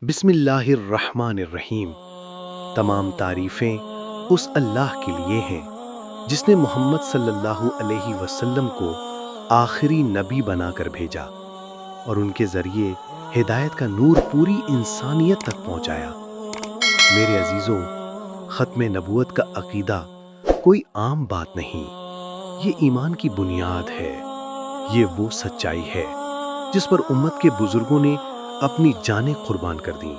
بسم اللہ الرحمن الرحیم۔ تمام تعریفیں اس اللہ کے لیے ہیں جس نے محمد صلی اللہ علیہ وسلم کو آخری نبی بنا کر بھیجا اور ان کے ذریعے ہدایت کا نور پوری انسانیت تک پہنچایا۔ میرے عزیزوں، ختم نبوت کا عقیدہ کوئی عام بات نہیں، یہ ایمان کی بنیاد ہے۔ یہ وہ سچائی ہے جس پر امت کے بزرگوں نے اپنی جانیں قربان کر دیں۔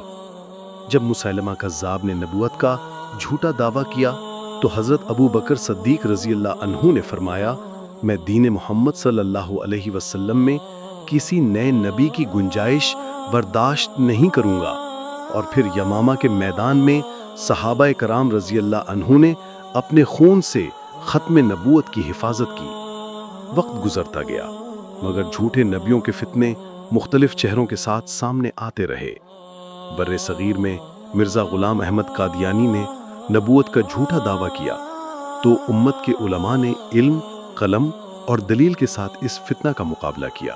جب مسیلمہ کذاب نے نبوت کا جھوٹا دعویٰ کیا تو حضرت ابو بکر صدیق رضی اللہ عنہ نے فرمایا، میں دین محمد صلی اللہ علیہ وسلم میں کسی نئے نبی کی گنجائش برداشت نہیں کروں گا۔ اور پھر یمامہ کے میدان میں صحابہ کرام رضی اللہ عنہ نے اپنے خون سے ختم نبوت کی حفاظت کی۔ وقت گزرتا گیا مگر جھوٹے نبیوں کے فتنے مختلف چہروں کے ساتھ سامنے آتے رہے۔ بر صغیر میں مرزا غلام احمد قادیانی نے نبوت کا جھوٹا دعویٰ کیا تو امت کے علماء نے علم، قلم اور دلیل کے ساتھ اس فتنہ کا مقابلہ کیا۔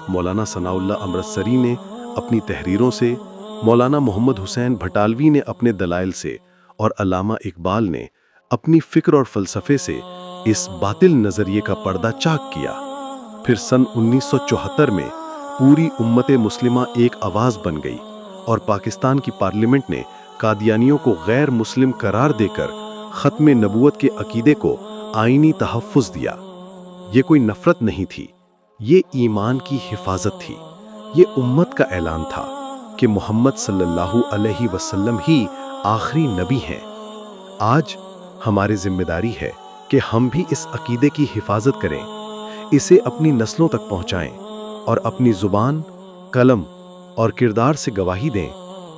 مولانا ثناء اللہ امرتسری نے اپنی تحریروں سے، مولانا محمد حسین بھٹالوی نے اپنے دلائل سے اور علامہ اقبال نے اپنی فکر اور فلسفے سے اس باطل نظریے کا پردہ چاک کیا۔ پھر سن 1974 میں پوری امت مسلمہ ایک آواز بن گئی اور پاکستان کی پارلیمنٹ نے قادیانیوں کو غیر مسلم قرار دے کر ختم نبوت کے عقیدے کو آئینی تحفظ دیا۔ یہ کوئی نفرت نہیں تھی، یہ ایمان کی حفاظت تھی۔ یہ امت کا اعلان تھا کہ محمد صلی اللہ علیہ وسلم ہی آخری نبی ہیں۔ آج ہماری ذمہ داری ہے کہ ہم بھی اس عقیدے کی حفاظت کریں، اسے اپنی نسلوں تک پہنچائیں اور اپنی زبان، قلم اور کردار سے گواہی دیں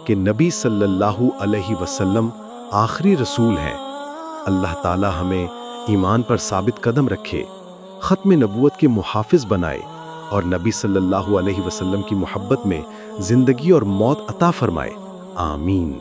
کہ نبی صلی اللہ علیہ وسلم آخری رسول ہیں۔ اللہ تعالی ہمیں ایمان پر ثابت قدم رکھے، ختم نبوت کے محافظ بنائے اور نبی صلی اللہ علیہ وسلم کی محبت میں زندگی اور موت عطا فرمائے۔ آمین۔